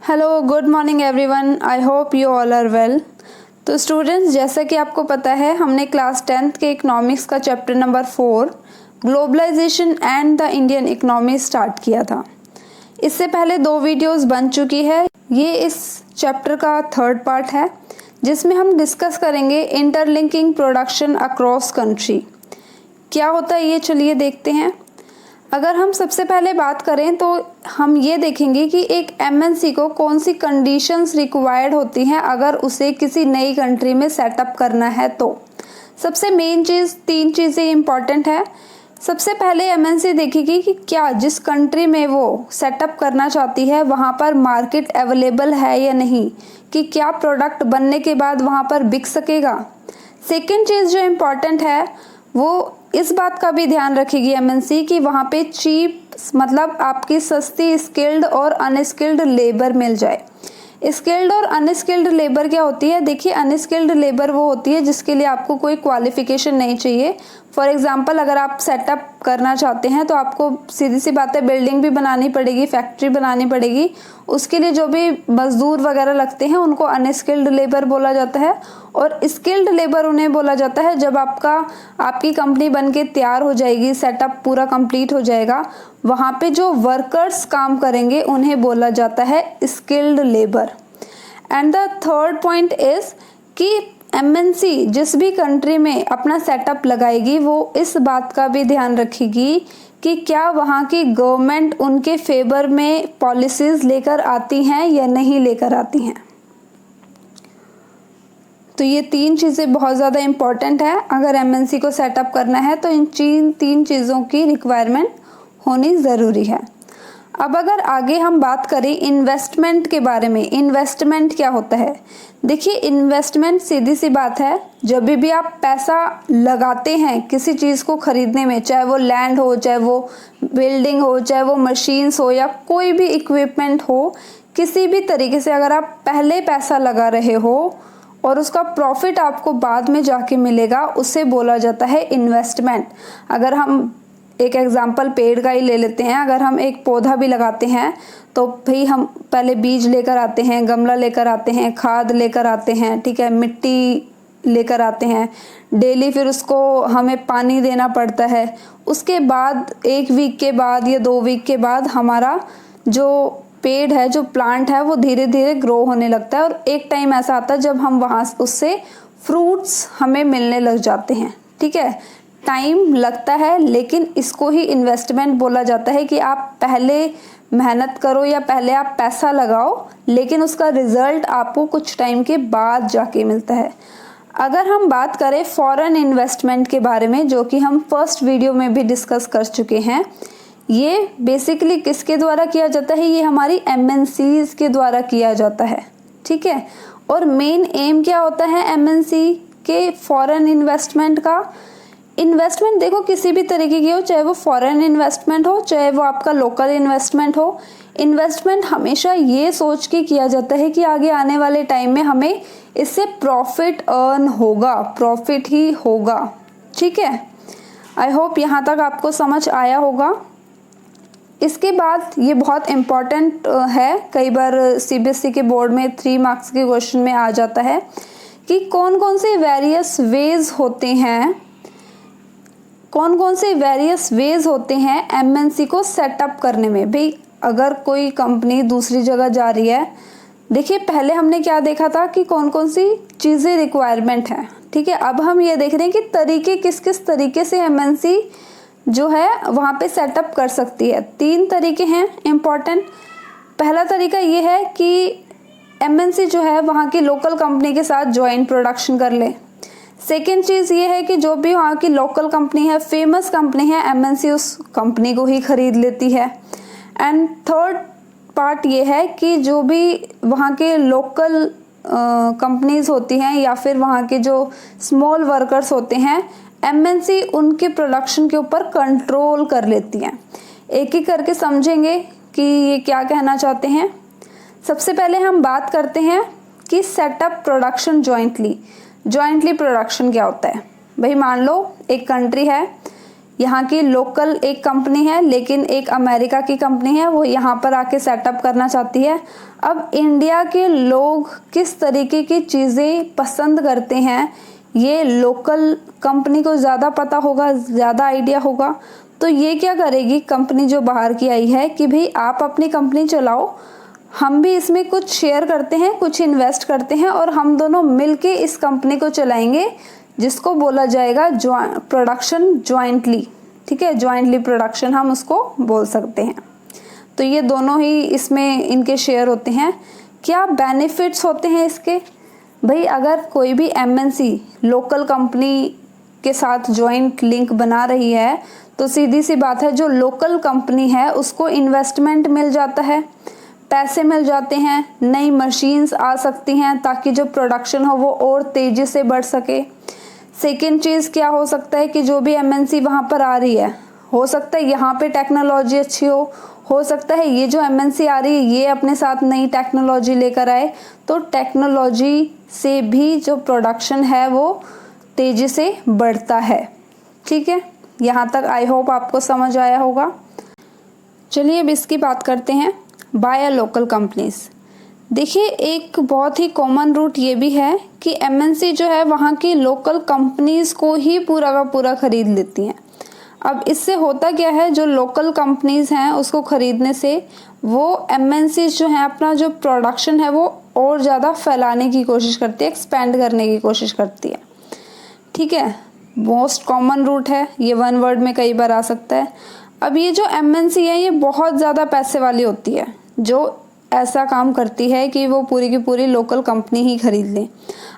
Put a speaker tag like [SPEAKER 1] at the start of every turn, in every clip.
[SPEAKER 1] Hello, good morning everyone. I hope you all are well. तो students, जैसा कि आपको पता है, हमने क्लास 10th के इकोनॉमिक्स का chapter number 4 globalisation and the Indian economy start किया था। इससे पहले 2 वीडियोस बन चुकी है। ये इस चैप्टर का 3rd पार्ट है, जिसमें हम डिस्कस करेंगे इंटरलिंकिंग प्रोडक्शन अक्रॉस कंट्री। क्या होता है ये, चलिए देखते हैं। अगर हम सबसे पहले बात करें तो हम ये देखेंगे कि एक एमएनसी को कौन सी कंडीशंस रिक्वायर्ड होती हैं अगर उसे किसी नई कंट्री में सेटअप करना है। तो सबसे मेन चीज़ 3 चीज़ें इंपॉर्टेंट है। सबसे पहले एमएनसी देखेगी कि क्या जिस कंट्री में वो सेटअप करना चाहती है वहाँ पर मार्केट अवेलेबल है या नहीं, कि क्या प्रोडक्ट बनने के बाद वहाँ पर बिक सकेगा। सेकेंड चीज़ जो इम्पॉर्टेंट है वो इस बात का भी ध्यान रखेगी एमएनसी कि वहाँ पे चीप मतलब आपकी सस्ती स्किल्ड और अनस्किल्ड लेबर मिल जाए। स्किल्ड और अनस्किल्ड लेबर क्या होती है? देखिए, अनस्किल्ड लेबर वो होती है जिसके लिए आपको कोई क्वालिफिकेशन नहीं चाहिए। फॉर एग्जांपल, अगर आप सेटअप करना चाहते हैं तो आपको सीधी सी बात है, बिल्डिंग भी बनानी पड़ेगी, फैक्ट्री बनानी पड़ेगी। उसके लिए जो भी मजदूर वगैरह लगते हैं उनको अनस्किल्ड लेबर बोला जाता है। और स्किल्ड लेबर उन्हें बोला जाता है जब आपकी कंपनी बन के तैयार हो जाएगी, सेटअप पूरा कंप्लीट हो जाएगा, वहाँ पे जो वर्कर्स काम करेंगे उन्हें बोला जाता है skilled labour. And the third point is कि एमएनसी जिस भी कंट्री में अपना सेटअप लगाएगी वो इस बात का भी ध्यान रखेगी कि क्या वहाँ की गवर्नमेंट उनके फेवर में पॉलिसीज लेकर आती हैं या नहीं लेकर आती हैं। तो ये 3 चीज़ें बहुत ज़्यादा इम्पॉर्टेंट है। अगर एमएनसी को सेटअप करना है तो इन 3 चीज़ों की रिक्वायरमेंट होनी ज़रूरी है। अब अगर आगे हम बात करें इन्वेस्टमेंट के बारे में, इन्वेस्टमेंट क्या होता है? देखिए, इन्वेस्टमेंट सीधी सी बात है, जब भी आप पैसा लगाते हैं किसी चीज़ को खरीदने में, चाहे वो लैंड हो, चाहे वो बिल्डिंग हो, चाहे वो मशीन्स हो या कोई भी इक्विपमेंट हो, किसी भी तरीके से अगर आप पहले पैसा लगा रहे हो और उसका प्रॉफिट आपको बाद में जाके मिलेगा, उसे बोला जाता है इन्वेस्टमेंट। अगर हम एक एग्जाम्पल पेड़ का ही ले लेते हैं, अगर हम एक पौधा भी लगाते हैं तो भाई हम पहले बीज लेकर आते हैं, गमला लेकर आते हैं, खाद लेकर आते हैं, ठीक है, मिट्टी लेकर आते हैं, डेली फिर उसको हमें पानी देना पड़ता है। उसके बाद 1 वीक के बाद या 2 वीक के बाद हमारा जो पेड़ है, जो प्लांट है, वो धीरे धीरे ग्रो होने लगता है और एक टाइम ऐसा आता है जब हम वहाँ उससे फ्रूट्स हमें मिलने लग जाते हैं। ठीक है, टाइम लगता है, लेकिन इसको ही इन्वेस्टमेंट बोला जाता है कि आप पहले मेहनत करो या पहले आप पैसा लगाओ, लेकिन उसका रिजल्ट आपको कुछ टाइम के बाद जाके मिलता है। अगर हम बात करें फॉरेन इन्वेस्टमेंट के बारे में, जो कि हम फर्स्ट वीडियो में भी डिस्कस कर चुके हैं, ये बेसिकली किसके द्वारा किया जाता है? ये हमारी एमएनसीज के द्वारा किया जाता है। ठीक है, और मेन एम क्या होता है एमएनसी के फॉरेन इन्वेस्टमेंट का? इन्वेस्टमेंट देखो किसी भी तरीके की हो, चाहे वो फॉरेन इन्वेस्टमेंट हो, चाहे वो आपका लोकल इन्वेस्टमेंट हो, इन्वेस्टमेंट हमेशा ये सोच के किया जाता है कि आगे आने वाले टाइम में हमें इससे प्रॉफिट अर्न होगा, प्रॉफिट ही होगा। ठीक है, आई होप यहाँ तक आपको समझ आया होगा। इसके बाद ये बहुत इम्पॉर्टेंट है, कई बार सीबीएसई के बोर्ड में 3 मार्क्स के क्वेश्चन में आ जाता है कि कौन कौन से वेरियस वेज होते हैं एमएनसी को सेटअप करने में। भाई अगर कोई कंपनी दूसरी जगह जा रही है, देखिए पहले हमने क्या देखा था कि कौन कौन सी चीज़ें रिक्वायरमेंट है। ठीक है, अब हम ये देख रहे हैं कि तरीके किस किस तरीके से एमएनसी जो है वहाँ पे सेटअप कर सकती है। 3 तरीके हैं इम्पॉर्टेंट। पहला तरीका ये है कि एमएनसी जो है वहाँ की लोकल कंपनी के साथ ज्वाइंट प्रोडक्शन कर ले। सेकेंड चीज़ ये है कि जो भी वहाँ की लोकल कंपनी है, फेमस कंपनी है, एमएनसी उस कंपनी को ही खरीद लेती है। एंड थर्ड पार्ट ये है कि जो भी वहाँ के लोकल कंपनीज होती हैं या फिर वहाँ के जो स्मॉल वर्कर्स होते हैं, एमएनसी उनके प्रोडक्शन के ऊपर कंट्रोल कर लेती हैं। एक एक करके समझेंगे कि ये क्या कहना चाहते हैं। सबसे पहले हम बात करते हैं कि सेटअप प्रोडक्शन जॉइंटली प्रोडक्शन क्या होता है। भाई मान लो एक कंट्री है, यहाँ की लोकल एक कंपनी है, लेकिन एक अमेरिका की कंपनी है, वो यहाँ पर आके सेटअप करना चाहती है। अब इंडिया के लोग किस तरीके की चीज़ें पसंद करते हैं, ये लोकल कंपनी को ज़्यादा पता होगा, ज़्यादा आइडिया होगा। तो ये क्या करेगी कंपनी जो बाहर की आई है कि भाई आप अपनी कंपनी चलाओ, हम भी इसमें कुछ शेयर करते हैं, कुछ इन्वेस्ट करते हैं और हम दोनों मिलके इस कंपनी को चलाएंगे, जिसको बोला जाएगा प्रोडक्शन ज्वाइंटली। ठीक है, ज्वाइंटली प्रोडक्शन हम उसको बोल सकते हैं। तो ये दोनों ही इसमें इनके शेयर होते हैं। क्या बेनिफिट्स होते हैं इसके? भाई अगर कोई भी एमएनसी लोकल कंपनी के साथ ज्वाइंट लिंक बना रही है तो सीधी सी बात है, जो लोकल कंपनी है उसको इन्वेस्टमेंट मिल जाता है, पैसे मिल जाते हैं, नई मशीन्स आ सकती हैं ताकि जो प्रोडक्शन हो वो और तेज़ी से बढ़ सके। सेकेंड चीज़ क्या हो सकता है कि जो भी एमएनसी वहाँ पर आ रही है, हो सकता है यहाँ पे टेक्नोलॉजी अच्छी हो सकता है ये जो एमएनसी आ रही है ये अपने साथ नई टेक्नोलॉजी लेकर आए, तो टेक्नोलॉजी से भी जो प्रोडक्शन है वो तेज़ी से बढ़ता है। ठीक है, यहाँ तक आई होप आपको समझ आया होगा। चलिए अब इसकी बात करते हैं, बाय लोकल कंपनीज। देखिए एक बहुत ही कॉमन रूट ये भी है कि एमएनसी जो है वहाँ की लोकल कंपनीज को ही पूरा का पूरा खरीद लेती हैं। अब इससे होता क्या है, जो लोकल कंपनीज हैं उसको खरीदने से वो एमएनसी जो है अपना जो प्रोडक्शन है वो और ज़्यादा फैलाने की कोशिश करती है, एक्सपेंड करने की कोशिश करती है। ठीक है, मोस्ट कॉमन रूट है ये, वन वर्ड में कई बार आ सकता है। अब ये जो एमएनसी है ये बहुत ज़्यादा पैसे वाली होती है, जो ऐसा काम करती है कि वो पूरी की पूरी लोकल कंपनी ही खरीद लें।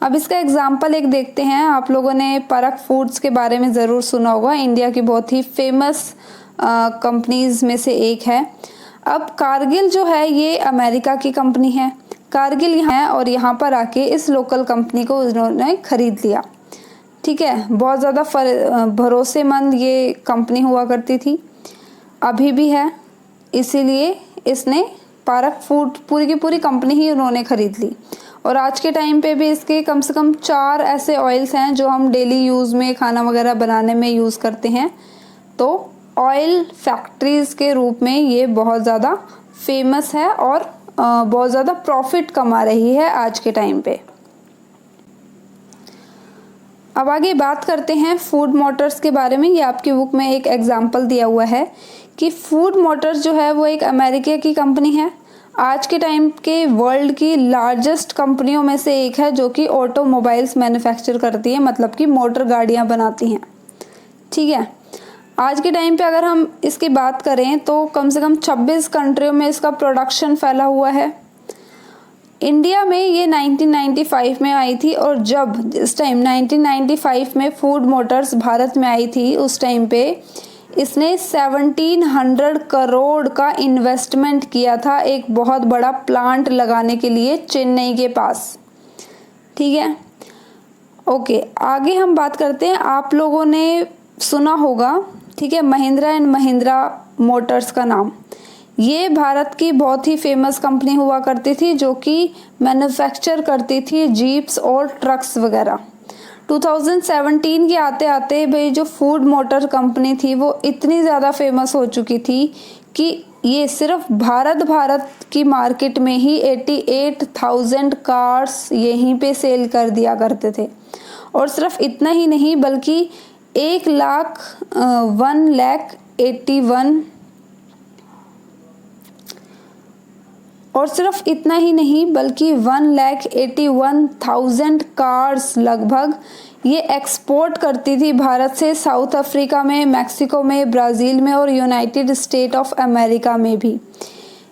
[SPEAKER 1] अब इसका एग्जांपल एक देखते हैं। आप लोगों ने परक फूड्स के बारे में ज़रूर सुना होगा, इंडिया की बहुत ही फेमस कंपनीज में से एक है। अब कारगिल जो है ये अमेरिका की कंपनी है, कारगिल यहाँ है और यहाँ पर आके इस लोकल कंपनी को उन्होंने खरीद लिया। ठीक है, बहुत ज़्यादा भरोसेमंद ये कंपनी हुआ करती थी, अभी भी है, इसीलिए इसने पारक फूड पूरी की पूरी कंपनी ही उन्होंने खरीद ली। और आज के टाइम पे भी इसके कम से कम 4 ऐसे ऑयल्स हैं जो हम डेली यूज़ में खाना वगैरह बनाने में यूज़ करते हैं। तो ऑयल फैक्ट्रीज़ के रूप में ये बहुत ज़्यादा फेमस है और बहुत ज़्यादा प्रॉफिट कमा रही है आज के टाइम पे। अब आगे बात करते हैं फूड मोटर्स के बारे में। ये आपकी बुक में एक एग्जाम्पल दिया हुआ है कि फूड मोटर्स जो है वो एक अमेरिका की कंपनी है, आज के टाइम के वर्ल्ड की लार्जेस्ट कंपनियों में से एक है, जो कि ऑटोमोबाइल्स मैन्युफैक्चर करती है, मतलब कि मोटर गाड़ियाँ बनाती हैं। ठीक है, आज के टाइम पे अगर हम इसकी बात करें तो कम से कम 26 कंट्रियों में इसका प्रोडक्शन फैला हुआ है। इंडिया में ये 1995 में आई थी और जब जिस टाइम 1995 में फूड मोटर्स भारत में आई थी उस टाइम पे इसने 1700 करोड़ का इन्वेस्टमेंट किया था एक बहुत बड़ा प्लांट लगाने के लिए चेन्नई के पास। ठीक है, ओके, आगे हम बात करते हैं। आप लोगों ने सुना होगा, ठीक है, महिंद्रा एंड महिंद्रा मोटर्स का नाम। ये भारत की बहुत ही फेमस कंपनी हुआ करती थी जो कि मैन्युफैक्चर करती थी जीप्स और ट्रक्स वगैरह। 2017 के आते आते भाई जो फूड मोटर कंपनी थी वो इतनी ज़्यादा फेमस हो चुकी थी कि ये सिर्फ भारत की मार्केट में ही 88,000 कार्स यहीं पे सेल कर दिया करते थे। और सिर्फ इतना ही नहीं बल्कि 181,000 कार्स लगभग ये एक्सपोर्ट करती थी भारत से साउथ अफ्रीका में, मैक्सिको में, ब्राज़ील में और यूनाइटेड स्टेट ऑफ अमेरिका में भी।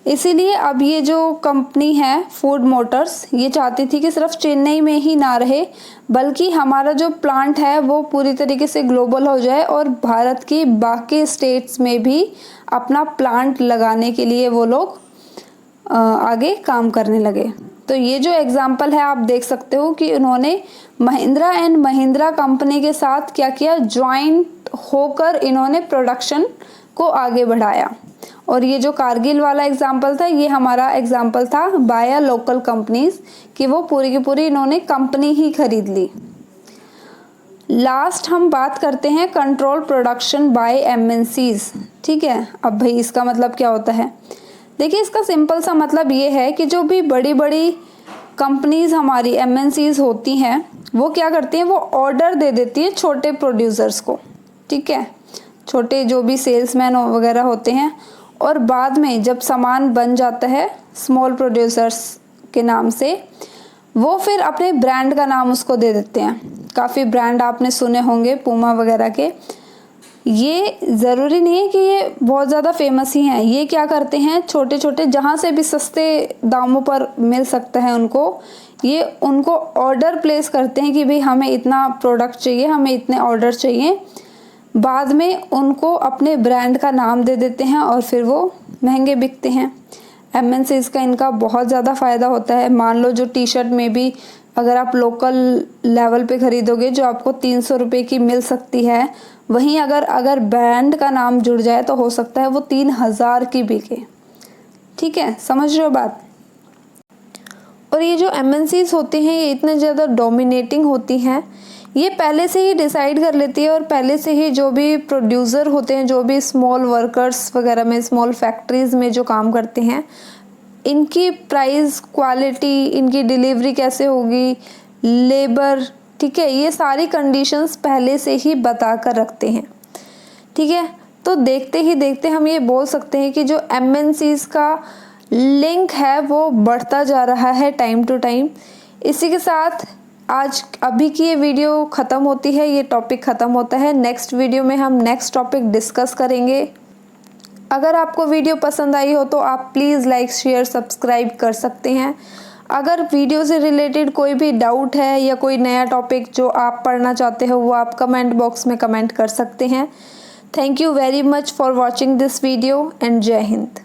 [SPEAKER 1] इसीलिए अब ये जो कंपनी है फूड मोटर्स ये चाहती थी कि सिर्फ चेन्नई में ही ना रहे बल्कि हमारा जो प्लांट है वो पूरी तरीके से ग्लोबल हो जाए और भारत की बाकी स्टेट्स में भी अपना प्लांट लगाने के लिए वो लोग आगे काम करने लगे। तो ये जो एग्जाम्पल है आप देख सकते हो कि उन्होंने महिंद्रा एंड महिंद्रा कंपनी के साथ क्या किया, ज्वाइंट होकर इन्होंने प्रोडक्शन को आगे बढ़ाया। और ये जो कारगिल वाला एग्जाम्पल था ये हमारा एग्जाम्पल था बाय लोकल कंपनीज कि वो पूरी की पूरी इन्होंने कंपनी ही खरीद ली। लास्ट हम बात करते हैं कंट्रोल प्रोडक्शन बाय एमएनसीज। ठीक है, अब भाई इसका मतलब क्या होता है? देखिए, इसका सिंपल सा मतलब ये है कि जो भी बड़ी बड़ी कंपनीज हमारी एमएनसीज होती हैं वो क्या करती हैं, वो ऑर्डर दे देती है छोटे प्रोड्यूसर्स को। ठीक है, छोटे जो भी सेल्समैन वगैरह होते हैं, और बाद में जब सामान बन जाता है स्मॉल प्रोड्यूसर्स के नाम से, वो फिर अपने ब्रांड का नाम उसको दे देते हैं। काफ़ी ब्रांड आपने सुने होंगे पूमा वगैरह के। ये ज़रूरी नहीं है कि ये बहुत ज़्यादा फेमस ही हैं। ये क्या करते हैं, छोटे छोटे जहाँ से भी सस्ते दामों पर मिल सकता है उनको, ये उनको ऑर्डर प्लेस करते हैं कि भाई हमें इतना प्रोडक्ट चाहिए, हमें इतने ऑर्डर चाहिए। बाद में उनको अपने ब्रांड का नाम दे देते हैं और फिर वो महंगे बिकते हैं। एमएनसीज का इनका बहुत ज़्यादा फ़ायदा होता है। मान लो जो टी शर्ट में भी अगर आप लोकल लेवल पे ख़रीदोगे जो आपको 300 रुपये की मिल सकती है, वहीं अगर ब्रांड का नाम जुड़ जाए तो हो सकता है वो 3000 की बिके। ठीक है, समझ रहे हो बात? और ये जो एमएनसीज होते हैं ये इतने ज़्यादा डोमिनेटिंग होती हैं, ये पहले से ही डिसाइड कर लेती है और पहले से ही जो भी प्रोड्यूसर होते हैं, जो भी स्मॉल वर्कर्स वगैरह में, स्मॉल फैक्ट्रीज़ में जो काम करते हैं, इनकी प्राइस, क्वालिटी, इनकी डिलीवरी कैसे होगी, लेबर, ठीक है, ये सारी कंडीशंस पहले से ही बता कर रखते हैं। ठीक है, तो देखते ही देखते हम ये बोल सकते हैं कि जो एमएनसीज का लिंक है वो बढ़ता जा रहा है टाइम टू टाइम। इसी के साथ आज अभी की ये वीडियो ख़त्म होती है, ये टॉपिक ख़त्म होता है। नेक्स्ट वीडियो में हम नेक्स्ट टॉपिक डिस्कस करेंगे। अगर आपको वीडियो पसंद आई हो तो आप प्लीज़ लाइक, शेयर, सब्सक्राइब कर सकते हैं। अगर वीडियो से रिलेटेड कोई भी डाउट है या कोई नया टॉपिक जो आप पढ़ना चाहते हो वो आप कमेंट बॉक्स में कमेंट कर सकते हैं। Thank you very much for watching this video and जय हिंद।